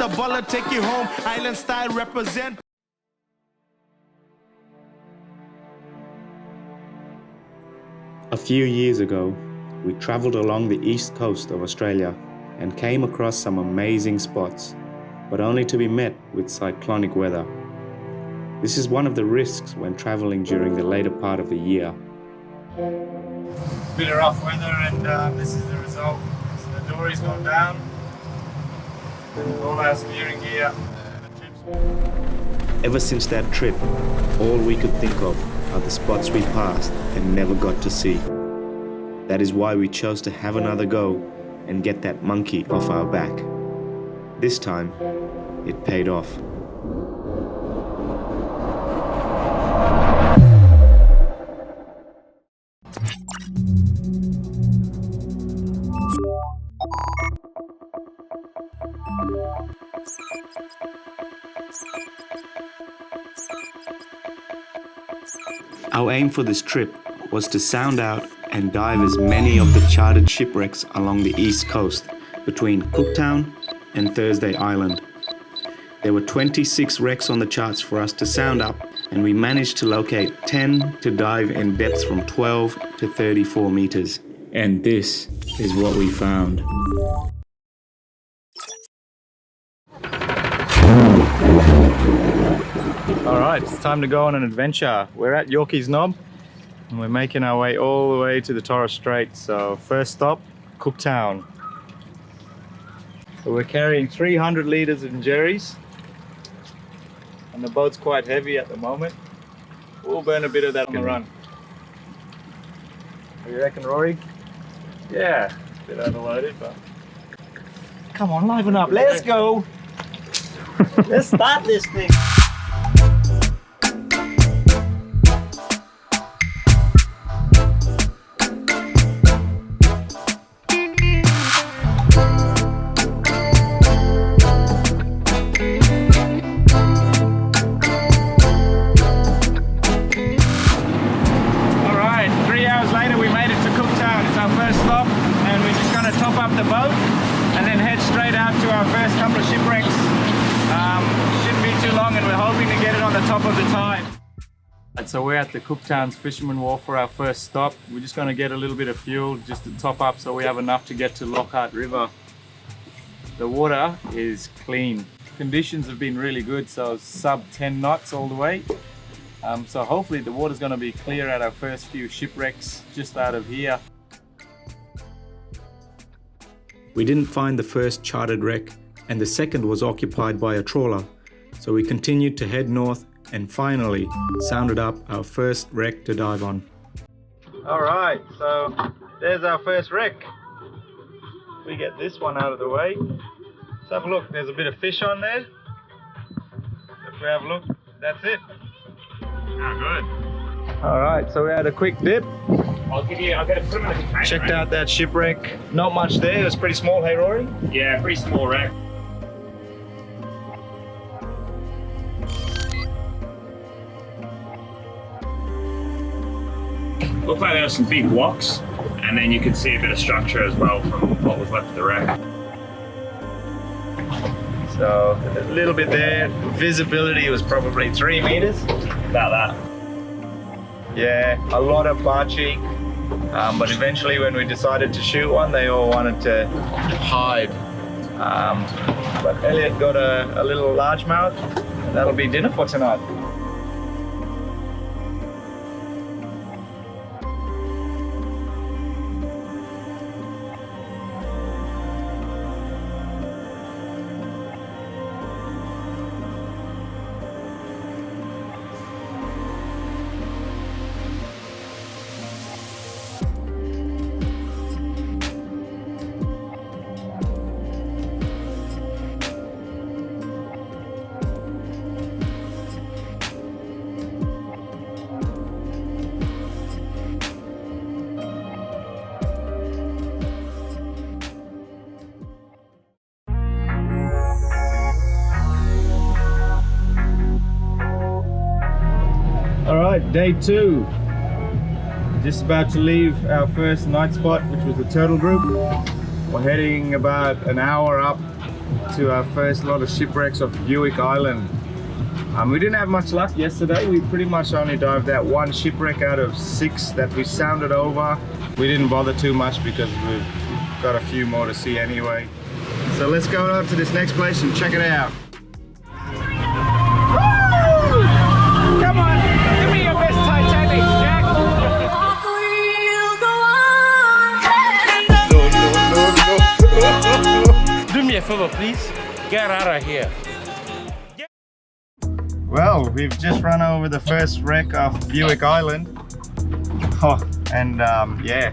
the baller, take you home. Island style represent. A few years ago, we travelled along the east coast of Australia and came across some amazing spots, but only to be met with cyclonic weather. This is one of the risks when travelling during the later part of the year. Bit of rough weather, and this is the result. So the dory's gone down, all our steering gear, the chips. Ever since that trip, all we could think of are the spots we passed and never got to see. That is why we chose to have another go and get that monkey off our back. This time, it paid off. Our aim for this trip was to sound out and dive as many of the charted shipwrecks along the east coast between Cooktown and Thursday Island. There were 26 wrecks on the charts for us to sound up, and we managed to locate 10 to dive in depths from 12 to 34 meters. And this is what we found. Alright, it's time to go on an adventure. We're at Yorkey's Knob and we're making our way all the way to the Torres Strait. So first stop, Cooktown. So we're carrying 300 litres in jerrys and the boat's quite heavy at the moment. We'll burn a bit of that on the run. What do you reckon, Rory? Yeah, a bit overloaded, but... Come on, liven up, let's go! Let's start this thing! The boat and then head straight out to our first couple of shipwrecks. Shouldn't be too long and we're hoping to get it on the top of the tide. And so we're at the Cooktown's Fisherman Wharf for our first stop. We're just going to get a little bit of fuel just to top up so we have enough to get to Lockhart River. The water is clean. Conditions have been really good, so sub 10 knots all the way. So hopefully the water's going to be clear at our first few shipwrecks just out of here. We didn't find the first chartered wreck, and the second was occupied by a trawler, so we continued to head north and finally sounded up our first wreck to dive on. Alright, so there's our first wreck. We get this one out of the way. Let's have a look, there's a bit of fish on there. If we have a look, that's it. Oh, good. Alright, so we had a quick dip. I'll put them in a container. Checked out that shipwreck. Not much there, it was pretty small, hey Rory? Yeah, pretty small wreck. Looked like there were some big blocks, and then you could see a bit of structure as well from what was left of the wreck. So, a little bit there. Visibility was probably 3 meters. About that. Yeah, a lot of barcheek. But eventually when we decided to shoot one, they all wanted to hide. But Elliot got a little largemouth. That'll be dinner for tonight. Alright, day 2. Just about to leave our first night spot, which was the turtle group. We're heading about an hour up to our first lot of shipwrecks of Yorkey Island. We didn't have much luck yesterday. We pretty much only dived that one shipwreck out of 6 that we sounded over. We didn't bother too much because we've got a few more to see anyway. So let's go on to this next place and check it out. Come on, give me your best Titanic, Jack. Do me a favor, please. Get out of here. Well, we've just run over the first wreck of Yorkey Island. Oh, and yeah,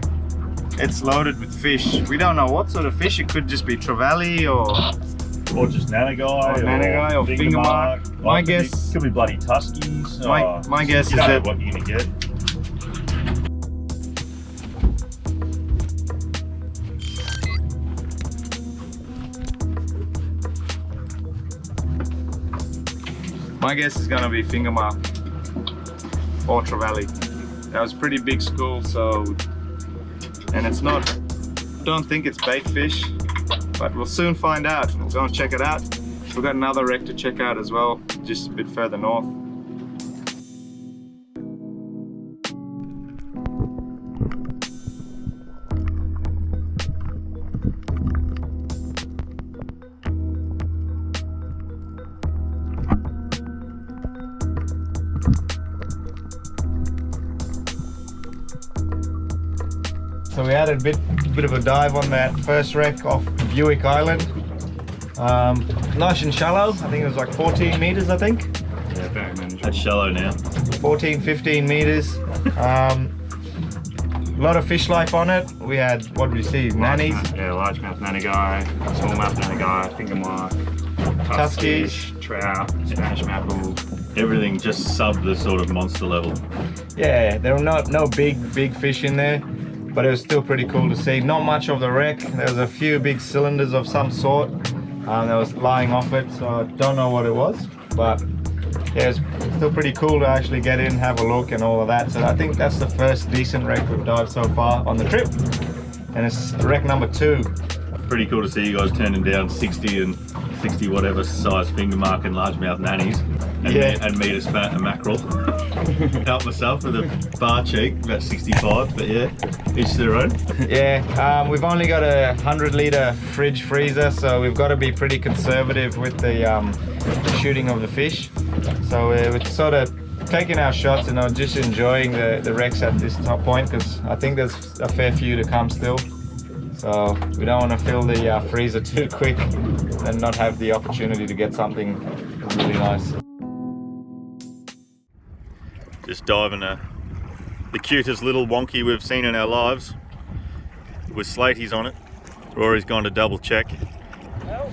it's loaded with fish. We don't know what sort of fish. It could just be trevally or just nanagai or finger mark. My guess could be bloody tuskies. My guess you is don't know that what you're gonna get. My guess is gonna be finger mark or trevally. That was pretty big school, so, and it's not, don't think it's bait fish, but we'll soon find out. We'll go and check it out. We've got another wreck to check out as well, just a bit further north. So we had a bit of a dive on that first wreck off Yorkey Island. Nice and shallow. I think it was like 14 meters, I think. Yeah, very manageable. That's shallow now. 14, 15 meters. A lot of fish life on it. We had, what did we see? Nannies? Largemouth nanagai, smallmouth nanagai, finger mark, Tuskies, trout, Spanish mackerel. Everything just sub the sort of monster level. Yeah, there were no big fish in there, but it was still pretty cool to see. Not much of the wreck. There was a few big cylinders of some sort that was lying off it, so I don't know what it was, but yeah, it's still pretty cool to actually get in, have a look and all of that. So I think that's the first decent wreck we've dived so far on the trip, and it's wreck number 2. Pretty cool to see you guys turning down 60 and 60 whatever size finger mark and largemouth nannies, and me to spat a mackerel. Help myself with a bar cheek, about 65, but yeah, each their own. Yeah, we've only got a 100-litre fridge freezer, so we've got to be pretty conservative with the shooting of the fish. So we're sort of taking our shots and just enjoying the wrecks at this top point, because I think there's a fair few to come still. So we don't want to fill the freezer too quick and not have the opportunity to get something really nice. Just diving the cutest little wonky we've seen in our lives with slaties on it. Rory's gone to double check. Well,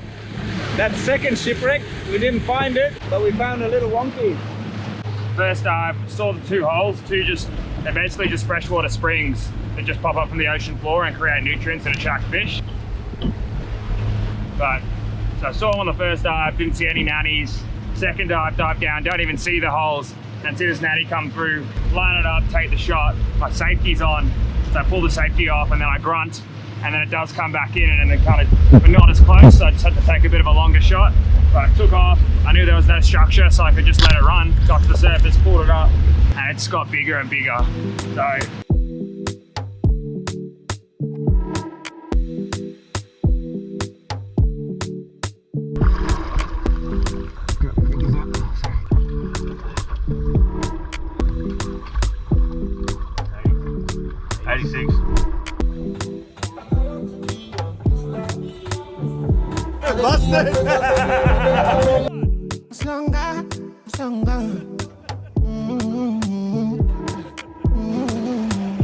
that second shipwreck, we didn't find it, but we found a little wonky. First dive, saw the 2 holes, they're basically just freshwater springs that just pop up from the ocean floor and create nutrients and attract fish. But, so I saw them on the first dive, didn't see any nannies. Second dive, dive down, don't even see the holes, and see this nanny come through, line it up, take the shot. My safety's on, so I pull the safety off and then I grunt, and then it does come back in and then kind of, but not as close, so I just had to take a bit of a longer shot. But I took off, I knew there was no structure, so I could just let it run, got to the surface, pulled it up, and it's got bigger and bigger. So,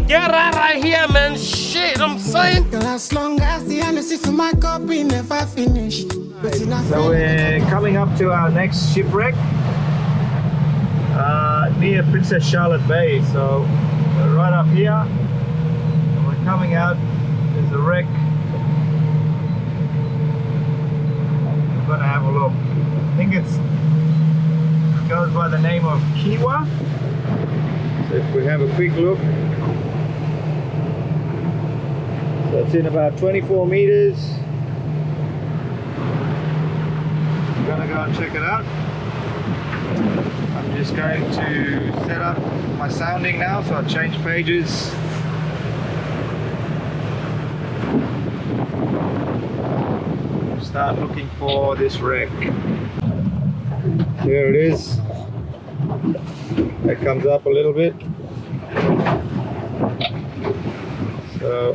Get out of here, man. Shit, I'm saying. As long as the energy for my cup we never finish. So we're coming up to our next shipwreck near Princess Charlotte Bay. So we're right up here and we're coming out. There's a wreck. We're gonna have a look. I think it goes by the name of Kiwa. So if we have a quick look, so it's in about 24 meters. gonna go and check it out. I'm just going to set up my sounding now, so I'll change pages. Start looking for this wreck. Here it is. That comes up a little bit. So,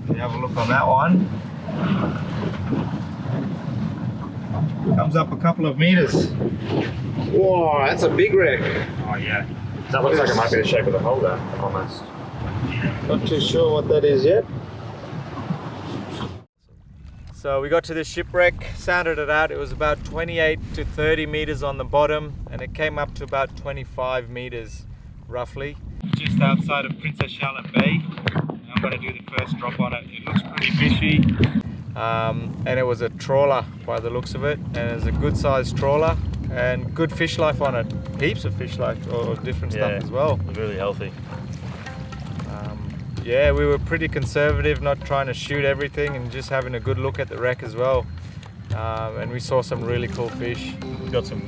if you have a look on that one, comes up a couple of meters. Whoa, that's a big wreck. Oh yeah. That looks like it might be the shape of the holder, almost. Not too sure what that is yet. So we got to this shipwreck, sounded it out. It was about 28 to 30 meters on the bottom, and it came up to about 25 meters roughly. Just outside of Princess Charlotte Bay. I'm going to do the first drop on it. It looks pretty fishy. And it was a trawler by the looks of it, and it's a good sized trawler and good fish life on it. Heaps of fish life or different stuff as well. Really healthy. Yeah, we were pretty conservative, not trying to shoot everything and just having a good look at the wreck as well. And we saw some really cool fish. Got some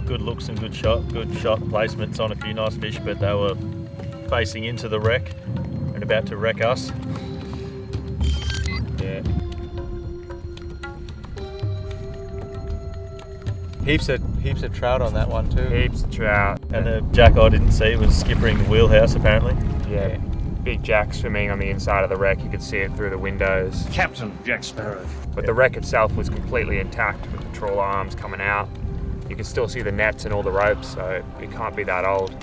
good looks and good shot placements on a few nice fish, but they were facing into the wreck and about to wreck us. Yeah. Heaps of trout on that one too. Heaps of trout. And the jack I didn't see was skippering the wheelhouse apparently. Yeah. Big jack swimming on the inside of the wreck. You could see it through the windows. Captain Jack Sparrow. But the wreck itself was completely intact with the trawler arms coming out. You can still see the nets and all the ropes, so it can't be that old.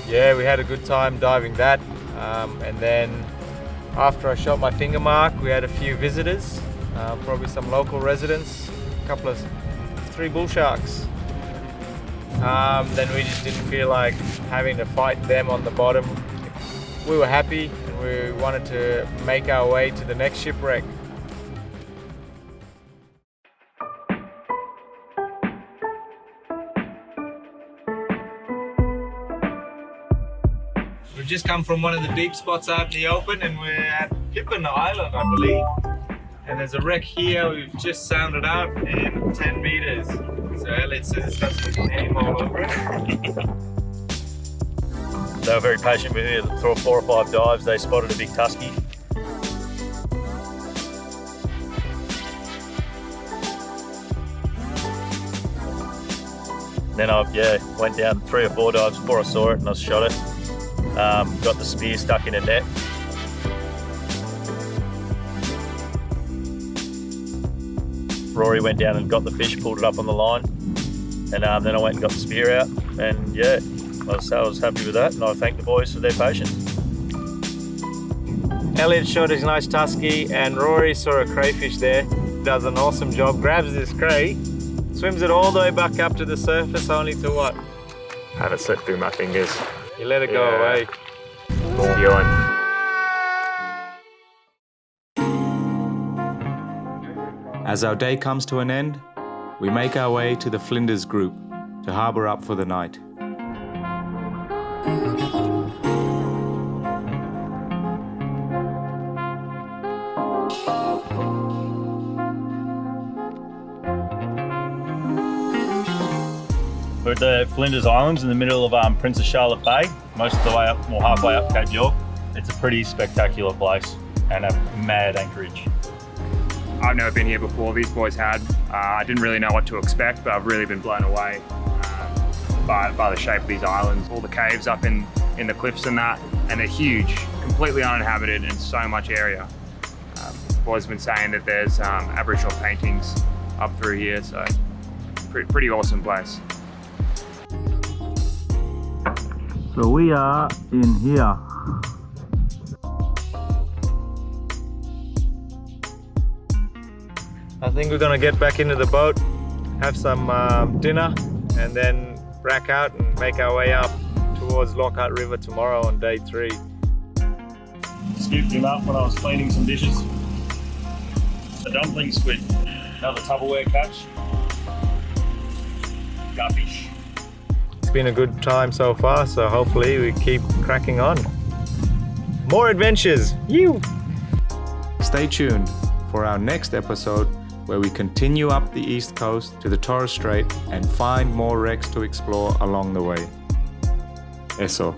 Yeah, we had a good time diving that, and then after I shot my finger mark, we had a few visitors, probably some local residents, three bull sharks. Then we just didn't feel like having to fight them on the bottom. We were happy and we wanted to make our way to the next shipwreck. We've just come from one of the deep spots out in the open, and we're at Pippin Island, I believe. And there's a wreck here we've just sounded out in 10 meters. So Elliot says it's got some name all over it. They were very patient with me. Through 4 or 5 dives, they spotted a big tusky. Then I went down 3 or 4 dives before I saw it and I shot it. Got the spear stuck in a net. Rory went down and got the fish, pulled it up on the line, And then I went and got the spear out, and yeah, I was happy with that, and I thank the boys for their patience. Elliot shot his nice tusky, and Rory saw a crayfish there. Does an awesome job, grabs this cray, swims it all the way back up to the surface, only to what? Have it slip through my fingers. You let it go away. Spewing. As our day comes to an end, we make our way to the Flinders group to harbour up for the night. We're at the Flinders Islands in the middle of Princess Charlotte Bay, most of the way up, or halfway up Cape York. It's a pretty spectacular place and a mad anchorage. I've never been here before, these boys had. I didn't really know what to expect, but I've really been blown away by the shape of these islands. All the caves up in the cliffs and that, and they're huge, completely uninhabited and so much area. Boys have been saying that there's Aboriginal paintings up through here, so pretty awesome place. So we are in here. I think we're gonna get back into the boat, have some dinner, and then rack out and make our way up towards Lockhart River tomorrow on day 3. Scooped him up when I was cleaning some dishes. A dumpling squid, another Tupperware catch. Guppish. It's been a good time so far, so hopefully we keep cracking on. More adventures! You! Stay tuned for our next episode, where we continue up the east coast to the Torres Strait and find more wrecks to explore along the way. Eso.